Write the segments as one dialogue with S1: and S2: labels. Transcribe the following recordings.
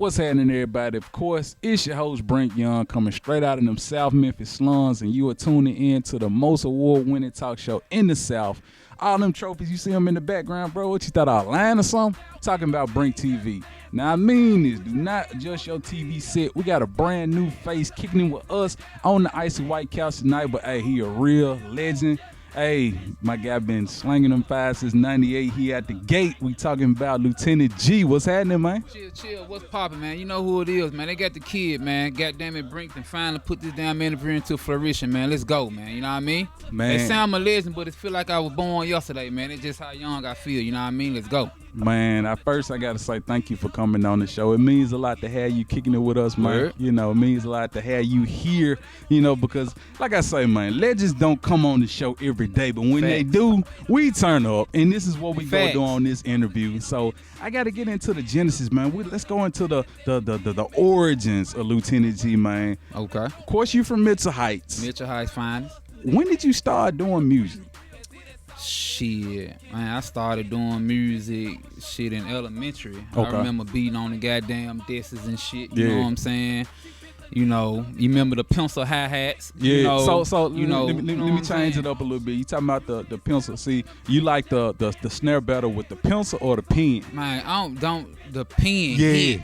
S1: What's happening, everybody? Of course, it's your host, Brink Young, coming straight out of them South Memphis slums, and you are tuning in to the most award-winning talk show in the South. All them trophies, you see them in the background, bro. What you thought, I was lying or something? Talking about BrinkTV. Now, I mean this. Do not adjust your TV set. We got a brand new face kicking in with us on the icy white couch tonight, but hey, he a real legend. Hey, my guy been slanging them five since 98. He at the gate. We talking about Lutinent G. What's happening, man?
S2: Chill. What's poppin', man? You know who it is, man. They got the kid, man. Goddamn it, Brink and finally put this damn interview into fruition, man. Let's go, man. You know what I mean?
S1: Man.
S2: They sound a legend, but it feel like I was born yesterday, man. It's just how young I feel. You know what I mean? Let's go.
S1: Man, at first I gotta say thank you for coming on the show. It means a lot to have you kicking it with us, man.
S2: Word.
S1: You know, it means a lot to have you here, you know, because like I say, man, legends don't come on the show every day, but when they do, we turn up, and this is what we go do on this interview. So I gotta get into the genesis, man. Let's go into the origins of Lutinent G, man.
S2: Okay.
S1: Of course, you from Mitchell Heights.
S2: Mitchell Heights finest.
S1: When did you start doing music?
S2: Shit, man, I started doing music in elementary.
S1: Okay.
S2: I remember beating on the goddamn desks and shit. You
S1: Yeah.
S2: know what I'm saying? You know, you remember the pencil hi-hats?
S1: Yeah.
S2: You know,
S1: So
S2: you know,
S1: let me change it up a little bit. You talking about the pencil? See, you like the snare better with the pencil or the pen?
S2: Man, I don't the pen.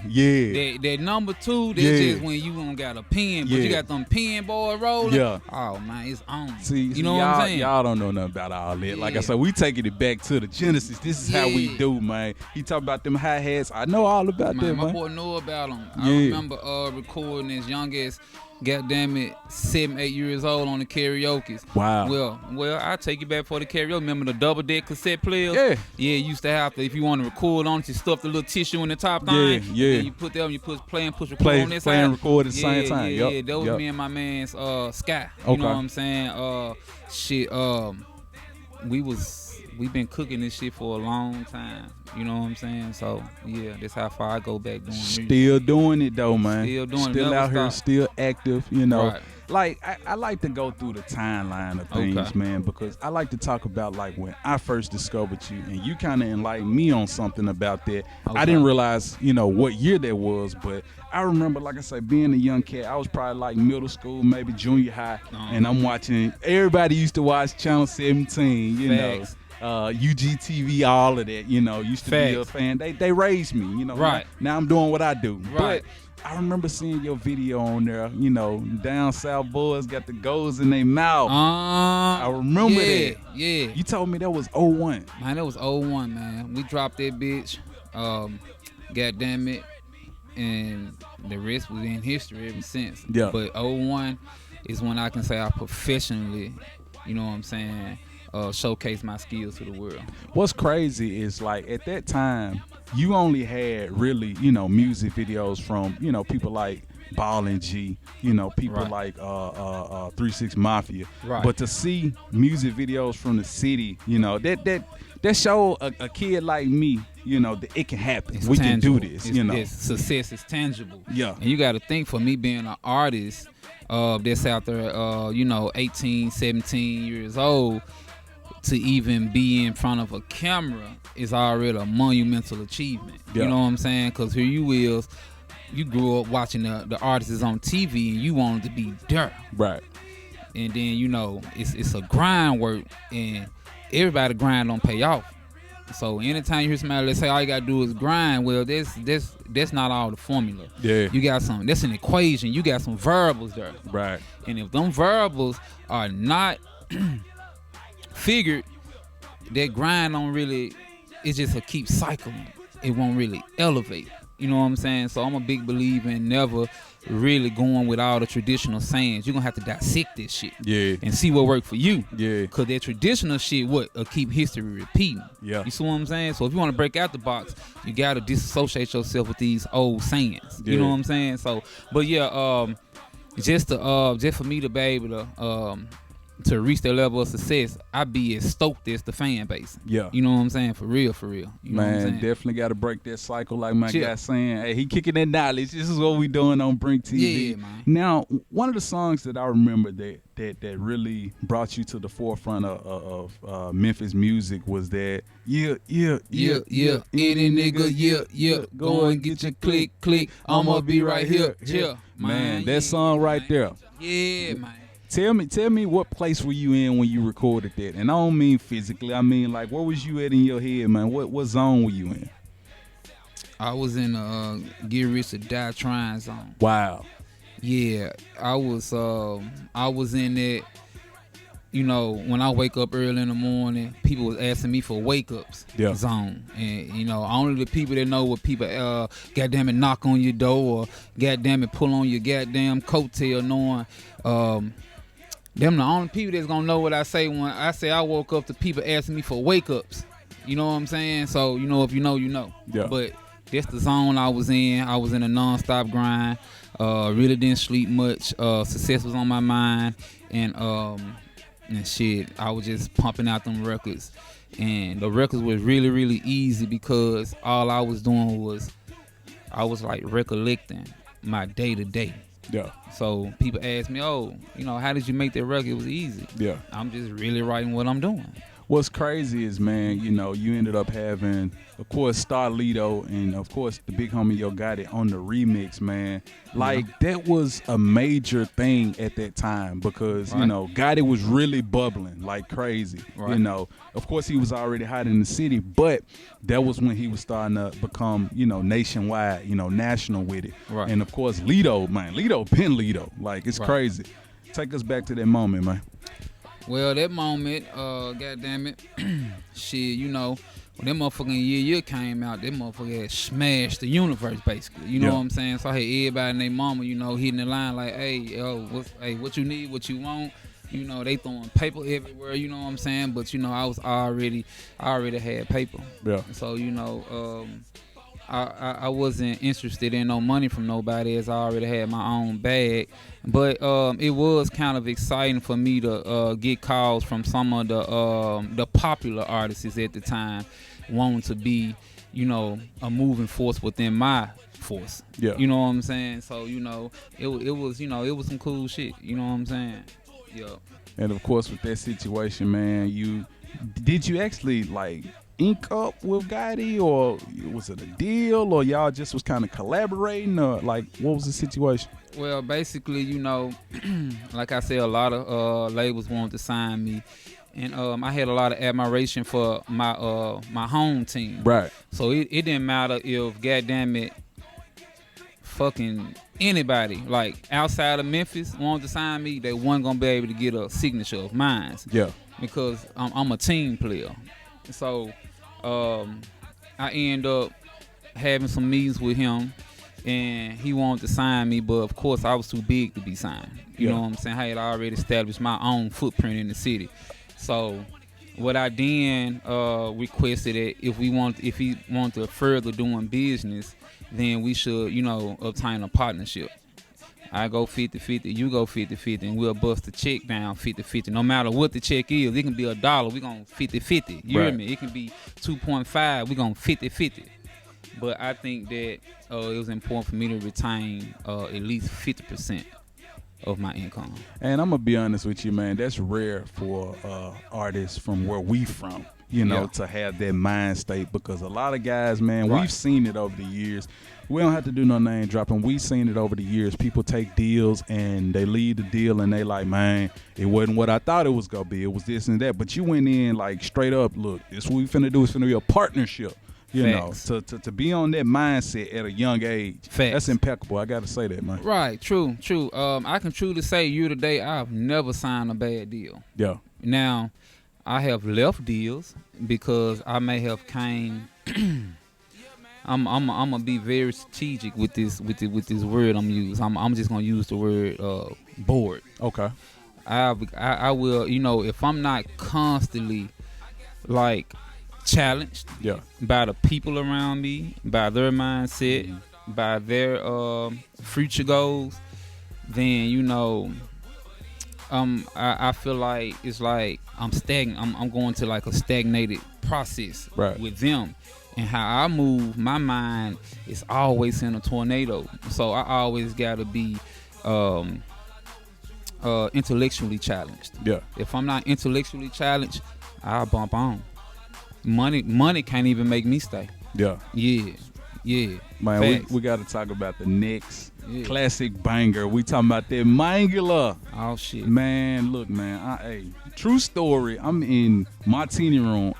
S1: Yeah.
S2: That number two, that's just when you don't got a pen, but you got them pen boy rolling.
S1: Yeah.
S2: Oh man, it's on.
S1: See,
S2: you know what
S1: y'all,
S2: I'm saying?
S1: y'all don't know nothing about all that. Like I
S2: Yeah.
S1: said, we taking it back to the genesis. This is how we do, man. He talking about them hi hats. I know all about that,
S2: My
S1: man.
S2: boy know about them.
S1: Yeah.
S2: I remember recording as young as, goddamn it, 7, 8 years old on the karaoke.
S1: Wow.
S2: Well, I take you back for the karaoke. Remember the double deck cassette players?
S1: Yeah.
S2: You used to have to, if you want to record on it, you stuff the little tissue in the top thing.
S1: Yeah.
S2: Then you put that on, you play and push record on this
S1: Play
S2: side.
S1: and record at the same time.
S2: Yeah. That was me and my man's Sky. You know what I'm saying? We been cooking this shit for a long time. You know what I'm saying? So yeah, that's how far I go back doing music.
S1: Still doing it though, man.
S2: Still doing it.
S1: Still
S2: Never
S1: out here,
S2: stop.
S1: still active, you know.
S2: Right.
S1: Like I like to go through the timeline of things,
S2: Okay.
S1: man, because I like to talk about like when I first discovered you, and you kind of enlightened me on something about that.
S2: Okay.
S1: I didn't realize, you know, what year that was, but I remember, like I said, being a young cat. I was probably like middle school, maybe junior high, and I'm watching. Everybody used to watch Channel 17, you
S2: Facts.
S1: know. UGTV, all of that, you know, used to be a fan. They raised me, you know.
S2: Right.
S1: Now I'm doing what I do.
S2: Right.
S1: But I remember seeing your video on there, you know, down south boys got the goals in their mouth. I remember that.
S2: Yeah.
S1: You told me that was 01.
S2: Man, that was 01, man. We dropped that bitch. God damn it. And the rest was in history ever since.
S1: Yeah.
S2: But 01 is when I can say I professionally, you know what I'm saying, showcase my skills to the world.
S1: What's crazy is like at that time, you only had really, you know, music videos from, you know, people like Ball and G, you know, people like 3-6 Mafia.
S2: Right.
S1: But to see music videos from the city, you know, that show a kid like me, you know, that it can happen.
S2: It's
S1: we
S2: tangible.
S1: can do this, you know.
S2: Success is tangible.
S1: Yeah.
S2: And you got to think, for me being an artist that's out there, you know, 18, 17 years old, to even be in front of a camera is already a monumental achievement.
S1: Yeah.
S2: You know what I'm saying? Because here you grew up watching the artists on TV and you wanted to be there.
S1: Right.
S2: And then, you know, it's a grind work, and everybody grind don't pay off. So anytime you hear somebody that say all you gotta do is grind, well, that's not all the formula.
S1: Yeah.
S2: You got some. That's an equation. You got some variables there.
S1: Right.
S2: And if them variables are not figured, that grind don't really. It's just a keep cycling. It won't really elevate. You know what I'm saying? So I'm a big believer in never really going with all the traditional sayings. You're gonna have to dissect this shit.
S1: Yeah.
S2: And see what worked for you.
S1: Yeah.
S2: Cause that traditional shit will keep history repeating.
S1: Yeah.
S2: You see what I'm saying? So if you want to break out the box, you gotta disassociate yourself with these old sayings. You know what I'm saying? So, but yeah, just for me to be able to to reach that level of success, I be as stoked as the fan base.
S1: Yeah.
S2: You know what I'm saying? For real, for real. You know what I'm
S1: Man,
S2: saying?
S1: definitely got to break that cycle like my
S2: Yeah.
S1: guy saying. Hey, he kicking that knowledge. This is what we doing on BrinkTV.
S2: Yeah, man.
S1: Now, one of the songs that I remember that really brought you to the forefront of Memphis music was that
S2: Yeah. Any nigga, yeah. Go and get your click. I'ma be right here. Yeah.
S1: Man, that song right there.
S2: Yeah, man.
S1: Tell me what place were you in when you recorded that? And I don't mean physically. I mean like where was you at in your head, man? What zone were you in?
S2: I was in a get rich or die trying zone.
S1: Wow.
S2: Yeah, I was in it. You know, when I wake up early in the morning, people was asking me for wake ups zone, and you know, only the people that know what people goddamn it knock on your door or goddamn it pull on your goddamn coattail, knowing them the only people that's gonna know what I say when I say I woke up to people asking me for wake ups. You know what I'm saying? So you know, if you know, you know.
S1: Yeah.
S2: But that's the zone I was in. I was in a non-stop grind. Really didn't sleep much. Success was on my mind, and shit, I was just pumping out them records. And the records was really, really easy because all I was doing was I was like recollecting my day to day.
S1: Yeah.
S2: So people ask me, oh, you know, how did you make that record? It was easy.
S1: Yeah.
S2: I'm just really writing what I'm doing.
S1: What's crazy is, man, you know, you ended up having, of course, Starlito and, of course, the big homie Yo Gotti on the remix, man. Like, that was a major thing at that time because, you know, Gotti was really bubbling like crazy. You know, of course, he was already hot in the city, but that was when he was starting to become, you know, nationwide, you know, national with it. And, of course, Lito, man, Lito been Lito. Like, it's crazy. Take us back to that moment, man.
S2: Well, that moment, goddamn it, shit, you know, when that motherfucking year came out, that motherfucker had smashed the universe, basically. You know what I'm saying? So I had everybody and their mama, you know, hitting the line like, hey, yo, what you need, what you want. You know, they throwing paper everywhere, you know what I'm saying? But, you know, I already had paper.
S1: Yeah.
S2: So, you know, I wasn't interested in no money from nobody as I already had my own bag. But it was kind of exciting for me to get calls from some of the popular artists at the time wanting to be, you know, a moving force within my force.
S1: Yeah.
S2: You know what I'm saying? So, you know, it was, you know, it was some cool shit. You know what I'm saying? Yeah.
S1: And of course with that situation, man, did you actually like ink up with Gotti, or was it a deal, or y'all just was kind of collaborating, or like what was the situation?
S2: Well, basically, you know, like I said, a lot of labels wanted to sign me, and I had a lot of admiration for my my home team.
S1: Right.
S2: So it didn't matter if, goddamn it, fucking anybody like outside of Memphis wanted to sign me, they weren't gonna be able to get a signature of mine.
S1: Yeah.
S2: Because I'm a team player. So I end up having some meetings with him, and he wanted to sign me, but of course I was too big to be signed. You know what I'm saying? I had already established my own footprint in the city. So what I then requested that if he wanted to further doing business, then we should, you know, obtain a partnership. I go 50-50, you go 50-50, and we'll bust the check down 50-50. No matter what the check is, it can be $1, we gonna 50-50. You hear me? It can be 2.5, we gonna 50-50. But I think that it was important for me to retain at least 50% of my income.
S1: And I'm gonna be honest with you, man, that's rare for artists from where we from, you know, to have that mind state, because a lot of guys, man, we've seen it over the years. We don't have to do no name dropping. We've seen it over the years. People take deals and they leave the deal and they like, man, it wasn't what I thought it was gonna be. It was this and that. But you went in like straight up, look, this what we finna do. It's finna be a partnership. You know, to be on that mindset at a young age, that's impeccable. I gotta say that, man.
S2: Right, true. I can truly say you today, I've never signed a bad deal.
S1: Yeah.
S2: Now, I have left deals because I may have came. I'm gonna be very strategic with this word I'm using. I'm just gonna use the word bored.
S1: Okay.
S2: I will, you know, if I'm not constantly like challenged by the people around me, by their mindset, by their future goals, then, you know, I feel like it's like I'm stagnant. I'm going to like a stagnated process
S1: Right.
S2: with them, and how I move. My mind is always in a tornado, so I always gotta be intellectually challenged.
S1: Yeah.
S2: If I'm not intellectually challenged, I'll bump on. Money can't even make me stay.
S1: Yeah.
S2: Yeah.
S1: Man,
S2: Facts.
S1: we got to talk about the next
S2: Yeah.
S1: classic banger. We talking about that Mangula.
S2: Oh shit.
S1: Man, look, man. Hey, true story. I'm in Martini room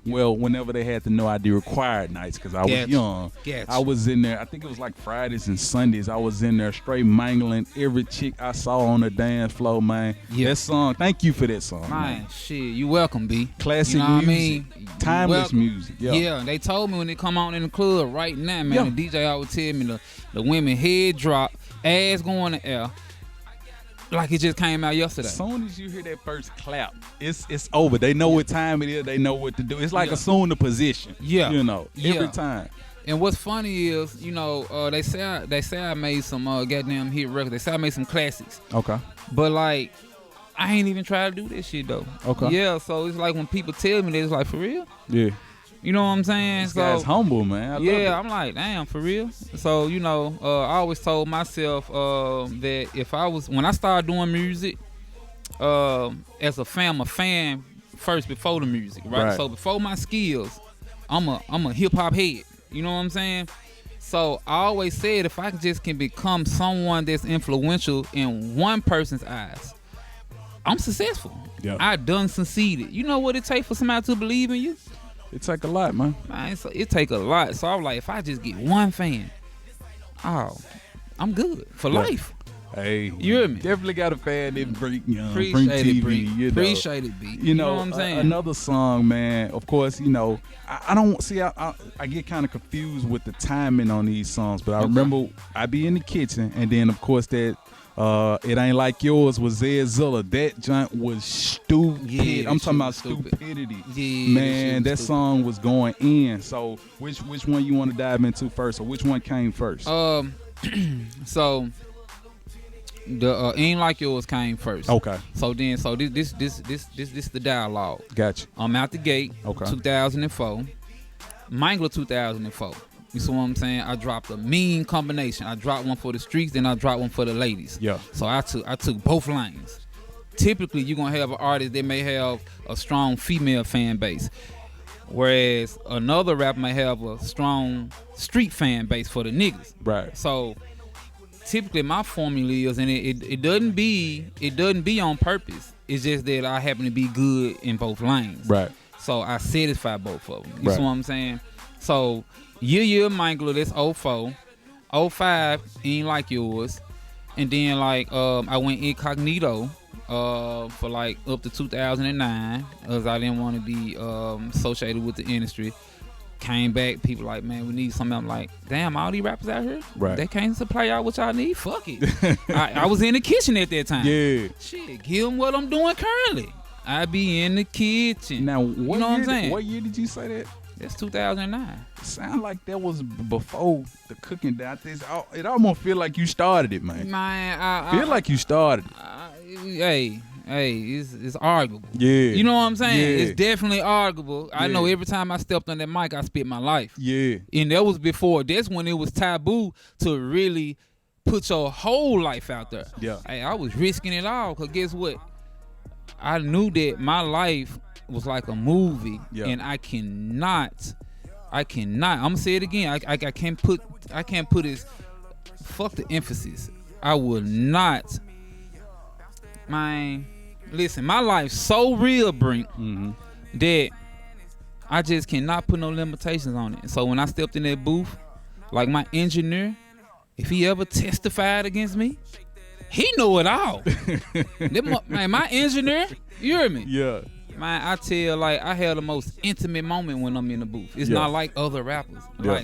S1: whenever they had the No ID required nights, because I was
S2: Gotcha.
S1: young.
S2: Gotcha.
S1: I was in there. I think it was like Fridays and Sundays. I was in there straight mangling every chick I saw on the dance floor, man.
S2: Yeah.
S1: That song. Thank you for that song, man.
S2: Man, shit, you welcome, B.
S1: Classic
S2: you know what
S1: music,
S2: I mean?
S1: timeless
S2: Welcome.
S1: music. Yeah.
S2: They told me when they come on in the club right now, man.
S1: Yeah.
S2: The DJ always tell me the women head drop, ass going in the air, like it just came out yesterday.
S1: As soon as you hear that first clap, it's over. They know what time it is. They know what to do. It's like
S2: Yeah.
S1: assume the position.
S2: Yeah.
S1: You know,
S2: Yeah.
S1: every time.
S2: And what's funny is, they say I made some goddamn hit records. They say I made some classics,
S1: Okay.
S2: but like I ain't even try to do this shit though.
S1: Okay.
S2: Yeah, so it's like when people tell me, it's like for real.
S1: Yeah.
S2: You know what I'm saying?
S1: This guy's humble, man. I love it.
S2: I'm like, damn, for real. So I always told myself that when I started doing music, as a fan first before the music, right?
S1: Right.
S2: So before my skills, I'm a hip hop head. You know what I'm saying? So I always said if I can become someone that's influential in one person's eyes, I'm successful.
S1: Yeah.
S2: I done succeeded. You know what it takes for somebody to believe in you?
S1: It take a lot, man.
S2: Man, it take a lot. So I'm like, if I just get one fan, I'm good for
S1: Yeah.
S2: life.
S1: Hey,
S2: You hear me?
S1: Definitely got a fan in Brink,
S2: Appreciate it,
S1: TV.
S2: Brink.
S1: You know.
S2: Appreciate it, B.
S1: You know,
S2: what I'm saying?
S1: another song, man. Of course, I don't see. I get kind of confused with the timing on these songs, but I
S2: Okay.
S1: remember I be in the kitchen, and then of course that It Ain't Like Yours was Zed Zilla. That joint was stupid.
S2: Yeah,
S1: I'm
S2: that
S1: talking
S2: shit
S1: about
S2: was stupid.
S1: stupidity.
S2: Yeah,
S1: Man,
S2: that
S1: that
S2: shit was
S1: song was going in. So which one you want to dive into first, or which one came first?
S2: So the Ain't Like Yours came first.
S1: Okay,
S2: So this the dialogue.
S1: gotcha.
S2: I'm out the gate.
S1: Okay.
S2: 2004. Mangula 2004. You see what I'm saying? I dropped a mean combination. I dropped one for the streets, then I dropped one for the ladies.
S1: Yeah.
S2: So I took both lanes. Typically, you're gonna have an artist that may have a strong female fan base, whereas another rapper may have a strong street fan base for the niggas.
S1: Right.
S2: So typically, my formula is, and it doesn't be on purpose. It's just that I happen to be good in both lanes.
S1: Right.
S2: So I satisfy both of them. You
S1: Right.
S2: see what I'm saying? So year Mangula, that's 04. 05, Ain't Like Yours. And then I went incognito for like up to 2009, as I didn't want to be associated with the industry. Came back, people like, man, we need something. I'm like, damn, all these rappers out here,
S1: Right.
S2: they can't supply y'all what y'all need. Fuck it. I was in the kitchen at that time.
S1: Yeah.
S2: Shit, give them what I'm doing currently. I be in the kitchen.
S1: Now, what
S2: you know
S1: year
S2: what I'm saying?
S1: What year did you say that?
S2: That's 2009.
S1: It sound like that was before the cooking down. It almost feel like you started it, man.
S2: Man,
S1: Feel like you started it.
S2: It's arguable.
S1: Yeah.
S2: You know what I'm saying?
S1: Yeah.
S2: It's definitely arguable. I know
S1: Yeah.
S2: every time I stepped on that mic, I spit my life.
S1: Yeah.
S2: And that was before. That's when it was taboo to really put your whole life out there.
S1: Yeah.
S2: Hey, I was risking it all, because guess what? I knew that my life was like a movie,
S1: Yeah.
S2: and I cannot. I'm gonna say it again. I can't put it. Fuck the emphasis. I will not. Man, listen, my life's so real, Brink,
S1: Mm-hmm.
S2: that I just cannot put no limitations on it. So when I stepped in that booth, like my engineer, if he ever testified against me, he know it all. Man, my engineer, you hear me?
S1: Yeah.
S2: Man, I tell, I had the most intimate moment when I'm in the booth. It's
S1: Yeah.
S2: not like other rappers.
S1: Yeah.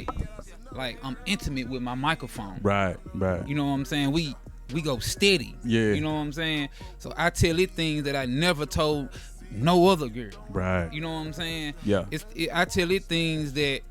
S2: Like I'm intimate with my microphone.
S1: Right. Right.
S2: You know what I'm saying? We go steady.
S1: Yeah.
S2: You know what I'm saying? So I tell it things that I never told no other girl.
S1: Right.
S2: You know what I'm saying?
S1: Yeah.
S2: I tell it things that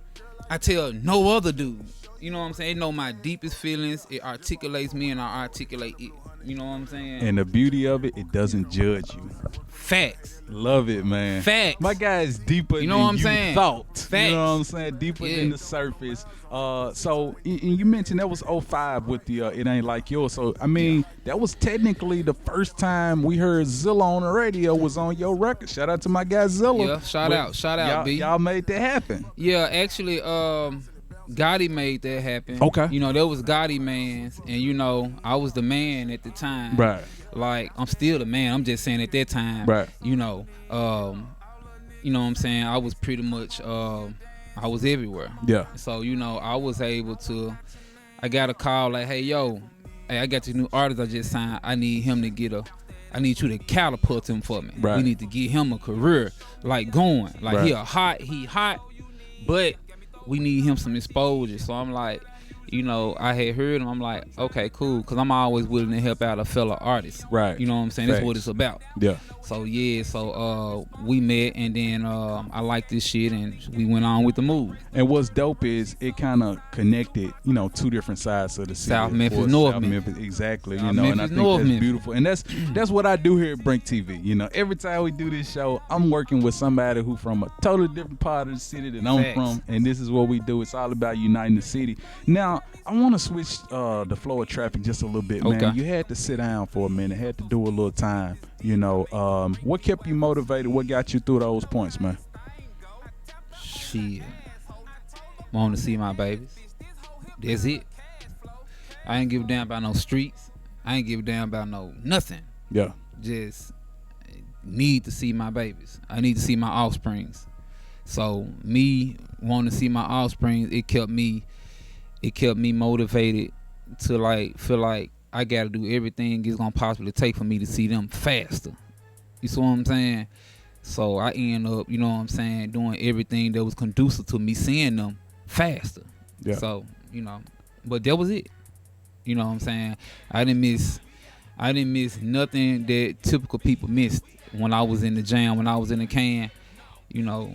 S2: I tell no other dude. You know what I'm saying? It know my deepest feelings. It articulates me, and I articulate it. You know what I'm saying?
S1: And the beauty of it doesn't judge you.
S2: Facts.
S1: Love it, man.
S2: Facts.
S1: My guy is deeper
S2: You know
S1: than
S2: what I'm
S1: you
S2: saying?
S1: thought.
S2: Facts.
S1: You know what I'm saying? Deeper than the surface. So, and you mentioned that was 05 with the It Ain't Like Yours. So, I mean, that was technically the first time we heard Zilla on the radio was on your record. Shout out to my guy Zilla.
S2: Yeah, shout out, B.
S1: Y'all made that happen.
S2: Yeah, actually, Gotti made that happen.
S1: Okay.
S2: You know, that was Gotti Man's, and you know, I was the man at the time.
S1: Right.
S2: Like, I'm still the man. I'm just saying at that time.
S1: Right.
S2: You know what I'm saying? I was pretty much, I was everywhere.
S1: Yeah.
S2: So, you know, I was able to, I got a call like, hey, I got this new artist I just signed. I need him to get I need you to catapult him for me.
S1: Right.
S2: We need to get him a career, like going. Like,
S1: Right.
S2: he hot, but we need him some exposure. So I'm like, you know, I had heard him. I'm like, okay, cool, because I'm always willing to help out a fellow artist.
S1: Right.
S2: You know what I'm saying?
S1: Facts.
S2: That's what it's about.
S1: Yeah.
S2: So yeah, so we met, and then I liked this shit, and we went on with the move.
S1: And what's dope is it kind of connected, you know, two different sides of the city.
S2: South Memphis,
S1: Of course,
S2: North
S1: South
S2: Memphis.
S1: Exactly.
S2: South
S1: You know, and I
S2: Memphis,
S1: think
S2: North
S1: that's
S2: Memphis.
S1: beautiful. And that's what I do here at Brink TV. You know, every time we do this show, I'm working with somebody who from a totally different part of the city that I'm
S2: Facts.
S1: from, and this is what we do. It's all about uniting the city. Now, I want to switch the flow of traffic just a little bit, man.
S2: Okay.
S1: You had to sit down for a minute, had to do a little time. You know, what kept you motivated? What got you through those points, man?
S2: Shit, want to see my babies. That's it. I ain't give a damn about no streets. I ain't give a damn about no nothing.
S1: Yeah.
S2: Just need to see my babies. I need to see my offsprings. So me wanting to see my offsprings, it kept me motivated to like feel like I gotta do everything it's gonna possibly take for me to see them faster. You see what I'm saying? So I end up, you know what I'm saying, doing everything that was conducive to me seeing them faster.
S1: Yeah.
S2: So, you know, but that was it. You know what I'm saying? I didn't miss nothing that typical people missed when I was in the jam, when I was in the can. You know,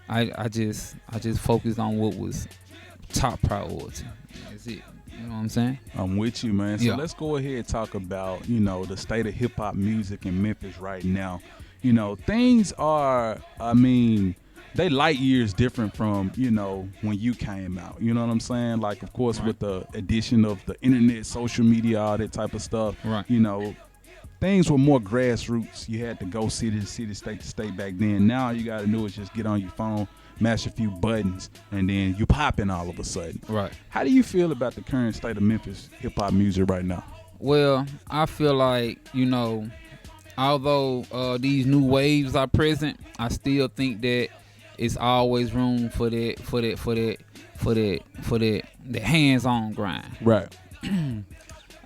S2: I just focused on what was top priority. That's it. You know what I'm saying?
S1: I'm with you, man. So
S2: Yeah.
S1: let's go ahead and talk about, you know, the state of hip hop music in Memphis right now. You know, things are, I mean, they light years different from, you know, when you came out. You know what I'm saying? Like, of course,
S2: Right.
S1: with the addition of the internet, social media, all that type of stuff.
S2: Right.
S1: You know, things were more grassroots. You had to go city to city, state to state back then. Now you got to do is just get on your phone, mash a few buttons, and then you popping all of a sudden.
S2: Right.
S1: How do you feel about the current state of Memphis hip hop music right now?
S2: Well, I feel like, you know, although these new waves are present, I still think that it's always room for the hands-on grind.
S1: Right.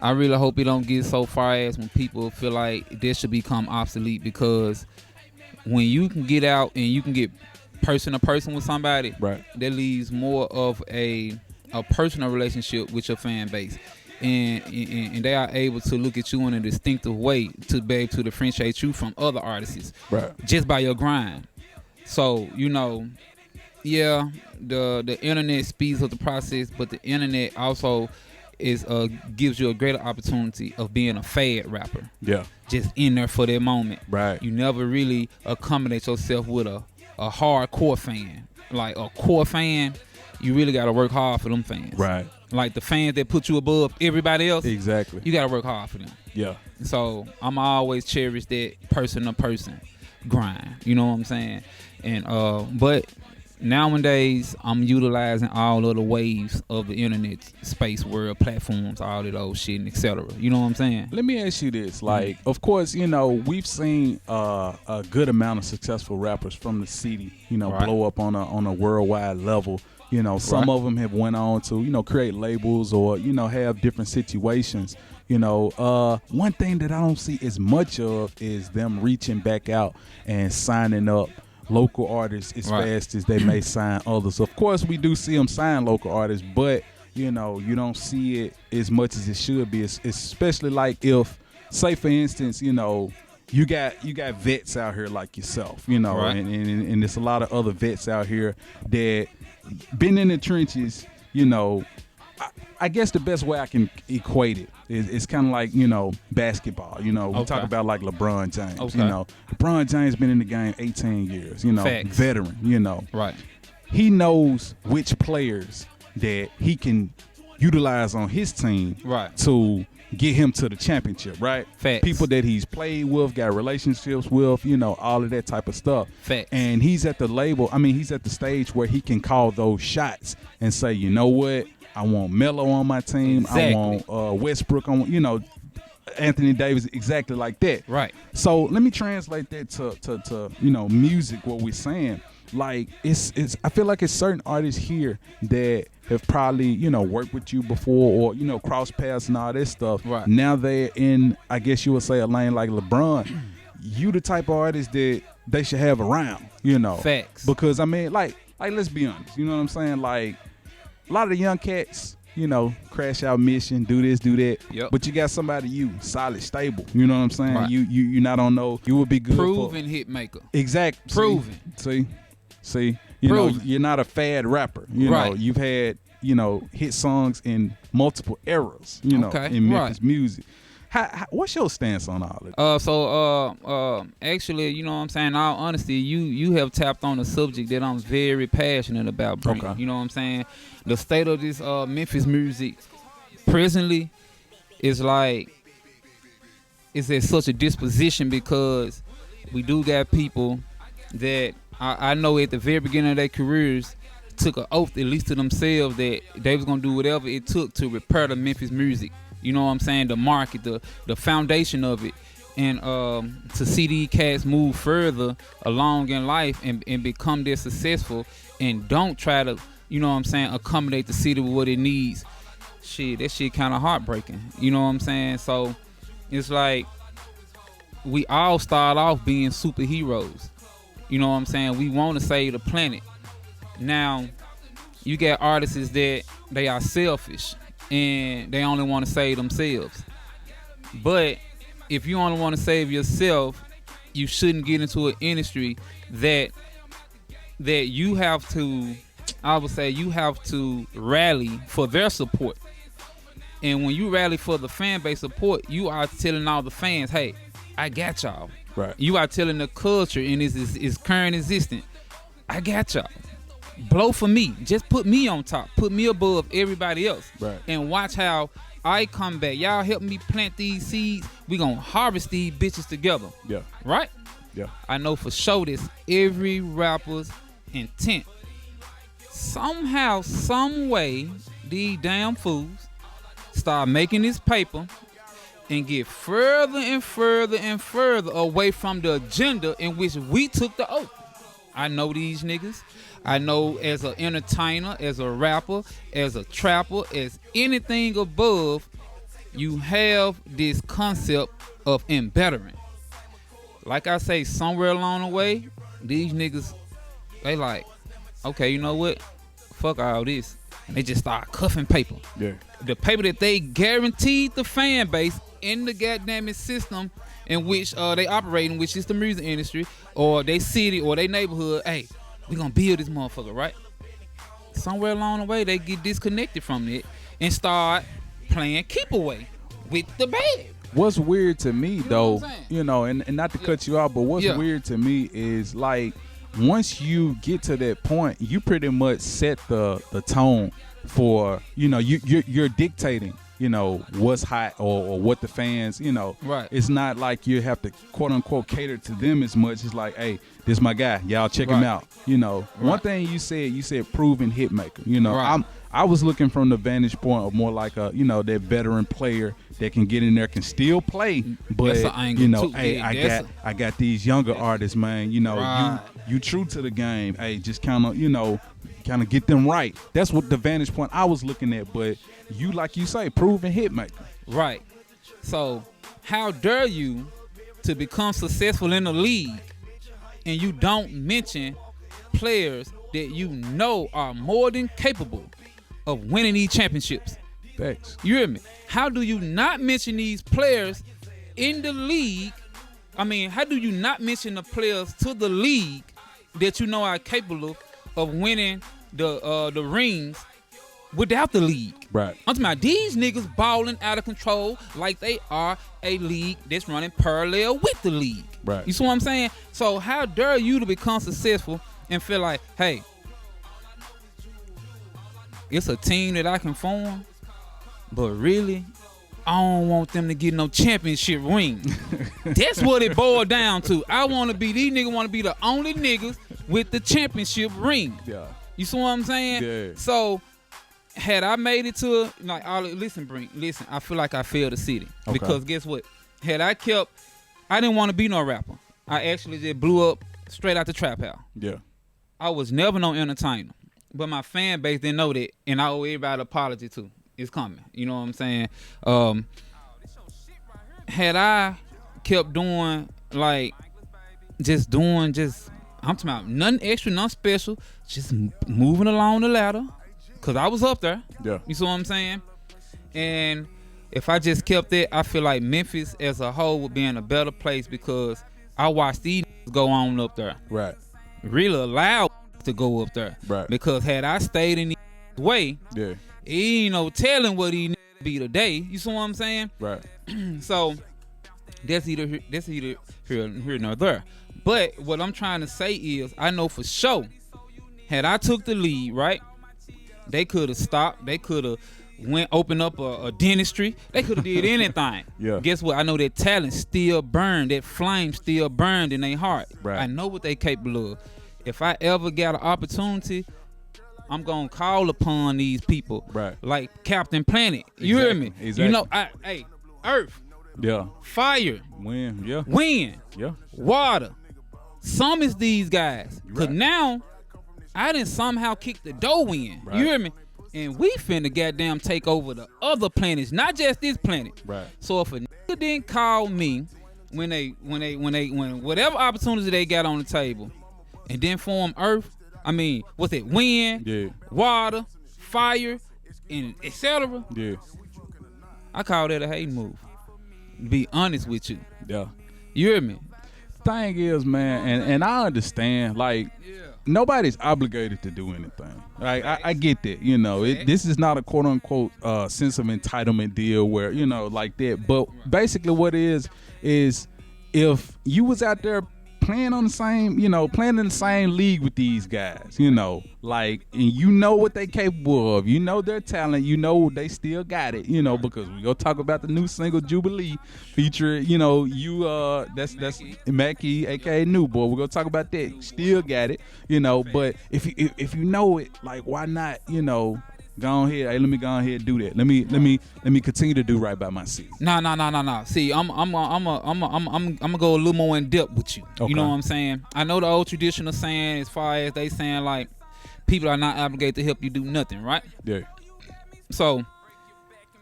S2: I really hope it don't get so far as when people feel like this should become obsolete, because when you can get out and you can get person to person with somebody,
S1: Right.
S2: that leaves more of a personal relationship with your fan base. And they are able to look at you in a distinctive way to be able to differentiate you from other artists,
S1: Right.
S2: just by your grind. So, you know, yeah, the internet speeds up the process, but the internet also is gives you a greater opportunity of being a fad rapper,
S1: Yeah.
S2: just in there for that moment.
S1: Right.
S2: You never really accommodate yourself with a hardcore fan. Like a core fan, you really got to work hard for them fans.
S1: Right.
S2: Like the fans that put you above everybody else,
S1: Exactly.
S2: you got to work hard for them.
S1: Yeah.
S2: So I'm always cherish that person to person grind. You know what I'm saying? And but nowadays I'm utilizing all of the waves of the internet space, world platforms, all of those shit, and etc. You know what I'm saying?
S1: Let me ask you this. Like, of course, you know, we've seen a good amount of successful rappers from the city, you know,
S2: Right.
S1: blow up on a worldwide level. You know, some
S2: Right.
S1: of them have went on to, you know, create labels or, you know, have different situations. You know, one thing that I don't see as much of is them reaching back out and signing up local artists as
S2: Right.
S1: fast as they may sign others. Of course, we do see them sign local artists, but, you know, you don't see it as much as it should be, especially like if, say, for instance, you know, you got vets out here like yourself, you know,
S2: Right.
S1: and there's a lot of other vets out here that been in the trenches, you know. I guess the best way I can equate it is it's kind of like, basketball. We talk about like LeBron James.
S2: Okay.
S1: LeBron James been in the game 18 years,
S2: Facts.
S1: veteran,
S2: Right.
S1: He knows which players that he can utilize on his team
S2: Right.
S1: to get him to the championship, right?
S2: Facts.
S1: People that he's played with, got relationships with, all of that type of stuff.
S2: Facts.
S1: And he's at he's at the stage where he can call those shots and say, you know what? I want Melo on my team.
S2: Exactly.
S1: I want Westbrook on, Anthony Davis, exactly like that.
S2: Right.
S1: So let me translate that to music, what we're saying. Like it's I feel like it's certain artists here that have probably, worked with you before or, crossed paths and all this stuff.
S2: Right.
S1: Now they're in, I guess you would say, a lane like LeBron. You the type of artist that they should have around,
S2: Facts.
S1: Because like let's be honest, you know what I'm saying? Like a lot of the young cats, crash out mission, do this, do that.
S2: Yep.
S1: But you got somebody solid, stable. You know what I'm saying?
S2: Right.
S1: You not on no. You would be good.
S2: Proven hit maker.
S1: Exactly.
S2: Proven.
S1: See,
S2: Proven.
S1: you're not a fad rapper.
S2: Right.
S1: You've had hit songs in multiple eras.
S2: Okay.
S1: In Memphis
S2: Right.
S1: music. What's your stance on all of it?
S2: Actually, you know what I'm saying, in all honesty, you have tapped on a subject that I'm very passionate about, Brink.
S1: Okay.
S2: You know what I'm saying? The state of this Memphis music presently is like, it's at such a disposition because we do got people that I know at the very beginning of their careers took an oath, at least to themselves, that they was gonna do whatever it took to repair the Memphis music. You know what I'm saying? The market, the foundation of it. And to see these cats move further along in life and become this successful and don't try to, accommodate the city with what it needs. Shit, that shit kind of heartbreaking. You know what I'm saying? So it's like we all start off being superheroes. You know what I'm saying? We want to save the planet. Now, you get artists that they are selfish and they only want to save themselves. But if you only want to save yourself, you shouldn't get into an industry that you have to, I would say, you have to rally for their support. And when you rally for the fan base support, you are telling all the fans, hey, I got y'all.
S1: Right.
S2: You are telling the culture in its current existence, I got y'all. Blow for me. Just put me on top. Put me above everybody else.
S1: Right.
S2: And watch how I come back. Y'all help me plant these seeds. We gonna harvest these bitches together.
S1: Yeah.
S2: Right?
S1: Yeah.
S2: I know for sure this every rapper's intent. Somehow, some way, these damn fools start making this paper and get further and further and further away from the agenda in which we took the oath. I know these niggas. I know as an entertainer, as a rapper, as a trapper, as anything above, you have this concept of embettering. Like I say, somewhere along the way, these niggas, they like, okay, you know what? Fuck all this. And they just start cuffing paper.
S1: Yeah.
S2: The paper that they guaranteed the fan base in the goddamn system in which they operate in, which is the music industry, or they city, or they neighborhood. Hey, we gonna build this motherfucker, right? Somewhere along the way, they get disconnected from it and start playing keep away with the bag.
S1: What's weird to me,
S2: know what
S1: though,
S2: I'm saying?
S1: and not to cut you off, but what's weird to me is like once you get to that point, you pretty much set the tone for you're dictating what's hot or what the fans
S2: Right.
S1: It's not like you have to quote unquote cater to them as much. It's like, hey, this is my guy, y'all check him out. One thing you said proven hit maker.
S2: Right.
S1: I was looking from the vantage point of more like a that veteran player that can get in there, can still play, but
S2: That's an angle too.
S1: hey,
S2: Yeah,
S1: I got these younger artists, man.
S2: Right.
S1: You true to the game. Hey, just kind of get them right. That's what the vantage point I was looking at. But you, like you say, proven hit maker.
S2: Right. So how dare you to become successful in the league and you don't mention players that you know are more than capable of winning these championships?
S1: Thanks.
S2: You hear me? How do you not mention these players in the league? I mean, how do you not mention the players to the league that you know are capable of winning the rings without the league.
S1: Right.
S2: I'm talking about these niggas balling out of control like they are a league that's running parallel with the league.
S1: Right.
S2: You see what I'm saying? So how dare you to become successful and feel like, hey, it's a team that I can form, but really, I don't want them to get no championship ring. That's what it boiled down to. I want to be, these niggas want to be the only niggas with the championship ring.
S1: Yeah.
S2: You see what I'm saying?
S1: Yeah.
S2: So, had I made it to, like, listen, Brink, listen, I feel like I failed the city.
S1: Okay.
S2: Because guess what? Had I kept, I didn't want to be no rapper. I actually just blew up straight out the trap house.
S1: Yeah.
S2: I was never no entertainer. But my fan base didn't know that, and I owe everybody an apology too. It's coming. You know what I'm saying? Had I kept doing like I'm talking about nothing extra, nothing special, just moving along the ladder, cause I was up there.
S1: Yeah.
S2: You see what I'm saying? And if I just kept it, I feel like Memphis as a whole would be in a better place because I watched these go on up there.
S1: Right.
S2: Really allowed to go up there.
S1: Right.
S2: Because had I stayed in the way,
S1: Yeah.
S2: ain't no telling what he be today. You see what I'm saying?
S1: Right.
S2: So that's either here nor there. But what I'm trying to say is, I know for sure, had I took the lead, right, they could have stopped. They could have went open up a dentistry. They could have did anything.
S1: Yeah.
S2: Guess what? I know that talent still burned. That flame still burned in their heart.
S1: Right.
S2: I know what they capable of. If I ever got an opportunity, I'm gonna call upon these people,
S1: Right.
S2: like Captain Planet. You hear me?
S1: Exactly.
S2: You know, Earth,
S1: Yeah.
S2: Fire,
S1: Win. Yeah.
S2: Wind,
S1: Yeah.
S2: Water. Some is these guys. Cause
S1: Right.
S2: now I didn't somehow kick the door in.
S1: Right.
S2: You hear me? And we finna goddamn take over the other planets, not just this planet.
S1: Right.
S2: So if a nigga didn't call me when whatever opportunity they got on the table, and then form Earth, I mean, what's it? Wind,
S1: Yeah.
S2: water, fire, and etc.
S1: Yeah.
S2: I call that a hating move. To be honest with you.
S1: Yeah.
S2: You hear me?
S1: Thing is, man, and I understand, like, nobody's obligated to do anything. Like, I get that, you know. This is not a quote unquote sense of entitlement deal where, you know, like that. But basically, what it is if you was out there playing on the same, you know, playing in the same league with these guys, you know, like, and you know what they capable of, you know their talent, you know they still got it, you know, because we go talk about the new single Jubilee feature, you know, that's Mackie, aka New Boy. We're gonna talk about that. Still got it, you know, but if you know it, like, why not, you know, go ahead. Hey, let me go ahead and do that. Let me continue to do right by my city.
S2: Nah. See, I'm gonna go a little more in depth with you.
S1: Okay.
S2: You know what I'm saying? I know the old traditional saying, as far as they saying, like, people are not obligated to help you do nothing, right?
S1: Yeah.
S2: So,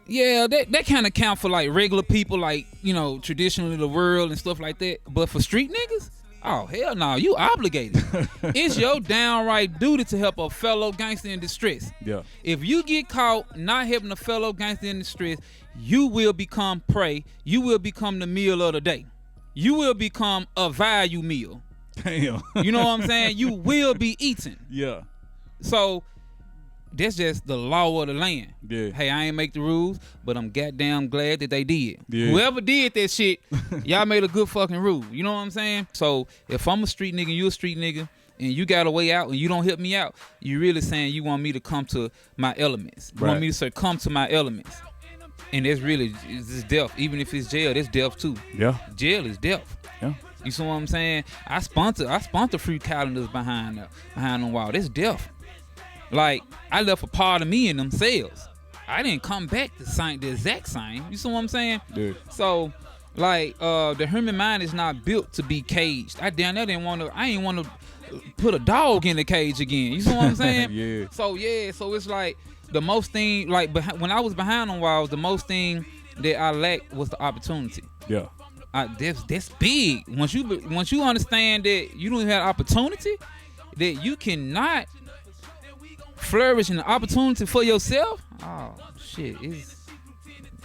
S2: yeah, that kind of count for like regular people, like, you know, traditionally the world and stuff like that. But for street niggas, oh hell no, you obligated. It's your downright duty to help a fellow gangster in distress.
S1: Yeah.
S2: If you get caught not helping a fellow gangster in distress, you will become prey. You will become the meal of the day. You will become a value meal.
S1: Damn.
S2: You know what I'm saying? You will be eaten.
S1: Yeah.
S2: So that's just the law of the land.
S1: Yeah.
S2: Hey, I ain't make the rules, but I'm goddamn glad that they did.
S1: Yeah.
S2: Whoever did that shit, y'all made a good fucking rule. You know what I'm saying? So if I'm a street nigga, you a street nigga, and you got a way out and you don't help me out, you really saying you want me to come to my elements. You want me to succumb to my elements. And that's really, it's death. Even if it's jail, that's death too.
S1: Yeah.
S2: Jail is death.
S1: Yeah.
S2: You see what I'm saying? I sponsor free calendars behind them wall. That's death. Like, I left a part of me in them cells. I didn't come back the exact same. You see what I'm saying?
S1: Yeah.
S2: So, like, the human mind is not built to be caged. I ain't want to put a dog in the cage again. You see what I'm saying?
S1: Yeah.
S2: So it's like the most thing, like, when I was behind them walls, the most thing that I lacked was the opportunity.
S1: Yeah.
S2: That's big. Once you understand that you don't have opportunity, that you cannot flourish in the opportunity for yourself. Oh shit,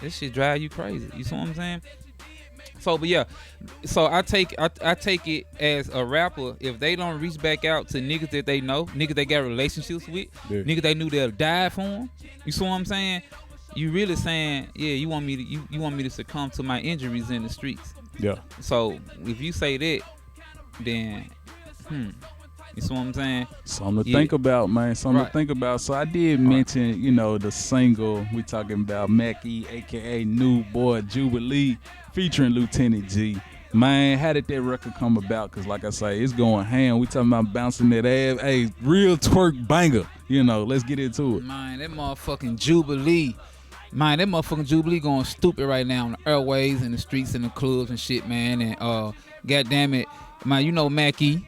S2: this shit drive you crazy. You see what I'm saying? So, but yeah, so I take it as a rapper. If they don't reach back out to niggas that they know, niggas they got relationships with, niggas they knew they'll die for them. You see what I'm saying? You really saying, yeah, you want me to succumb to my injuries in the streets.
S1: Yeah.
S2: So if you say that, then you see what I'm saying?
S1: Something to think about, man. Something to think about. So I did mention, you know, the single we talking about, Mac E, aka New Boy Jubilee, featuring Lieutenant G. Man, how did that record come about? Cause like I say, it's going ham. We talking about bouncing that ass. Hey, real twerk banger. You know, let's get into it.
S2: Man, that motherfucking Jubilee. Man, that motherfucking Jubilee going stupid right now on the airways and the streets and the clubs and shit, man. And goddamn it, man, you know Mac E.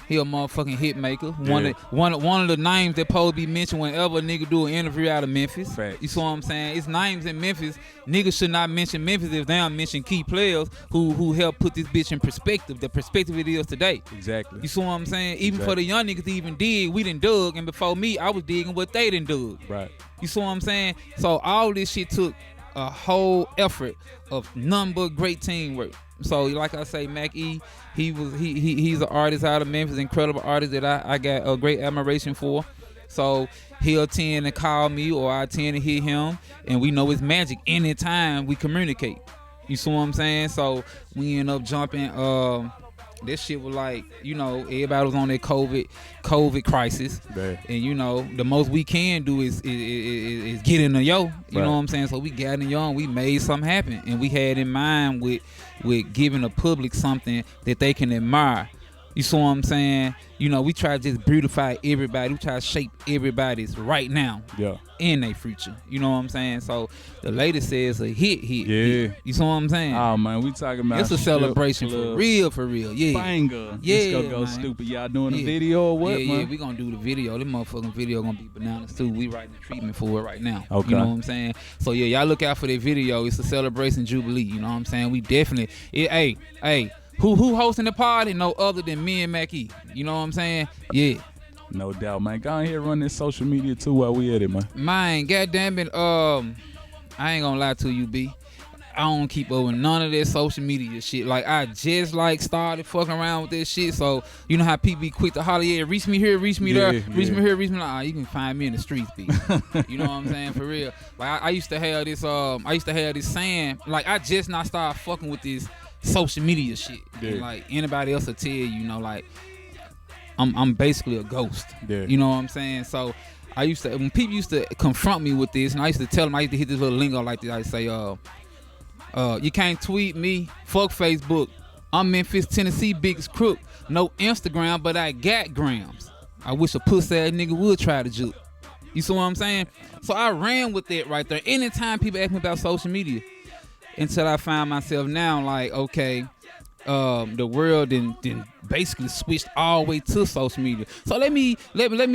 S2: He a motherfucking hit maker.
S1: Yeah.
S2: One of the names that supposed to be mentioned whenever a nigga do an interview out of Memphis.
S1: Facts.
S2: You see what I'm saying? It's names in Memphis. Niggas should not mention Memphis if they don't mention key players who help put this bitch in perspective. The perspective it is today.
S1: Exactly.
S2: You see what I'm saying? Even for the young niggas even dig, we done dug, and before me, I was digging what they done dug.
S1: Right.
S2: You see what I'm saying? So all this shit took a whole effort of none but great teamwork. So like I say, Mac E, he's an artist out of Memphis, incredible artist that I got a great admiration for. So he'll tend to call me or I tend to hit him, and we know it's magic anytime we communicate. You see what I'm saying? So we end up jumping. This shit was like, you know, everybody was on their COVID crisis.
S1: Yeah.
S2: And you know, the most we can do is get in the yo. You know what I'm saying? So we got in the yo and we made something happen. And we had in mind with giving the public something that they can admire. You see what I'm saying? You know, we try to just beautify everybody. We try to shape everybody's right now in their future. You know what I'm saying? So the latest says a hit.
S1: Yeah.
S2: You see what I'm saying?
S1: Oh, man, we talking about
S2: it's a celebration for real. Yeah.
S1: Banger.
S2: Yeah,
S1: It's gonna go
S2: man.
S1: stupid. Y'all doing a video or what, man?
S2: Yeah, we gonna do the video. This motherfucking video gonna be bananas too. We writing the treatment for it right now.
S1: Okay.
S2: You know what I'm saying? So yeah, y'all look out for that video. It's a celebration Jubilee. You know what I'm saying? We definitely, hey. Who hosting the party? No other than me and Mac E. You know what I'm saying? Yeah.
S1: No doubt, man. Go ahead and run this social media too while we at it, man.
S2: Man, goddamn it. I ain't gonna lie to you, B. I don't keep up with none of that social media shit. Like, I just started fucking around with this shit. So you know how people be quick to holler, yeah, reach me here, reach me there, reach me here, reach me there. You can find me in the streets, B. You know what I'm saying? For real. Like I used to have this saying, like I just not started fucking with this social media shit. And like anybody else will tell you, know, like I'm basically a ghost. You know what I'm saying? So when people used to confront me with this, and I used to tell them, I used to hit this little lingo like this. I used to say, you can't tweet me, fuck Facebook. I'm Memphis, Tennessee biggest crook. No Instagram, but I got grams. I wish a pussy ass nigga would try to juke. You see what I'm saying? So I ran with that right there. Anytime people ask me about social media, until I find myself now like, okay, the world then basically switched all the way to social media. So let me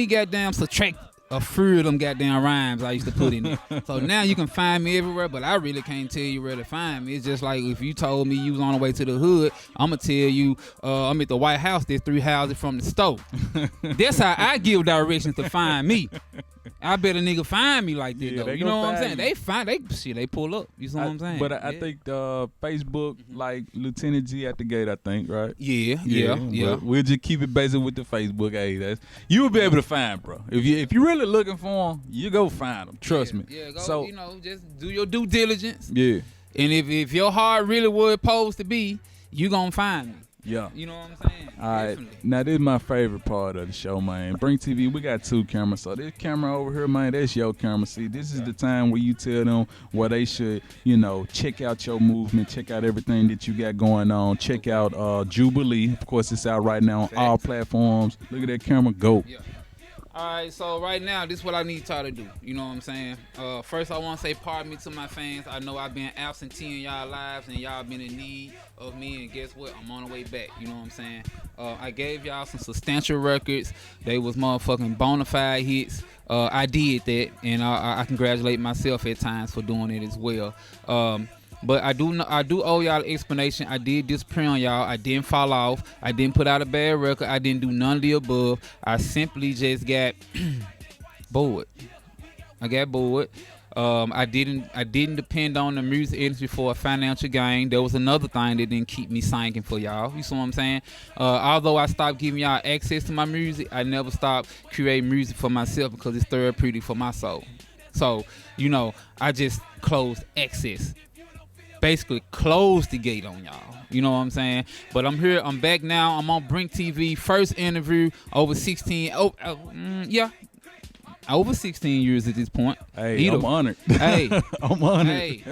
S2: goddamn subtract a few of them goddamn rhymes I used to put in it. So now you can find me everywhere, but I really can't tell you where to find me. It's just like if you told me you was on the way to the hood, I'ma tell you I'm at the White House, there's 3 houses from the store. That's how I give directions to find me. I bet a nigga find me like that, though. You know what I'm saying? They pull up. You know what I'm saying?
S1: But I think Facebook, like Lieutenant G at the gate, I think, right?
S2: Yeah.
S1: We'll just keep it basic with the Facebook. Hey, you will be able to find, bro. If you're really looking for them, you go find them. Trust me.
S2: Yeah, go.
S1: So,
S2: just do your due diligence.
S1: Yeah.
S2: And if your heart really where it's supposed to be, you gonna find me.
S1: Yeah.
S2: You know what I'm saying?
S1: All right. Now, this is my favorite part of the show, man. BrinkTV, we got 2 cameras. So this camera over here, man, that's your camera. See, this is the time where you tell them where they should, check out your movement, check out everything that you got going on. Check out Jubilee. Of course, it's out right now on all platforms. Look at that camera. Go.
S2: Yeah. All right, so right now, this is what I need y'all to do. You know what I'm saying? First, I want to say pardon me to my fans. I know I've been absentee in y'all lives, and y'all been in need of me, and guess what? I'm on the way back. You know what I'm saying? I gave y'all some substantial records. They was motherfucking bona fide hits. I did that, and I congratulate myself at times for doing it as well. But I do owe y'all an explanation. I did disappear on y'all. I didn't fall off. I didn't put out a bad record. I didn't do none of the above. I simply just got bored. I got bored. I didn't depend on the music industry for a financial gain. There was another thing that didn't keep me singing for y'all. You see what I'm saying? Although I stopped giving y'all access to my music, I never stopped creating music for myself because it's therapeutic for my soul. So, you know, I just closed access. Basically closed the gate on y'all. You know what I'm saying? But I'm here. I'm back now. I'm on BrinkTV. First interview over 16. Over 16 years at this point.
S1: Hey, I'm honored.
S2: Hey,
S1: I'm honored.
S2: Hey,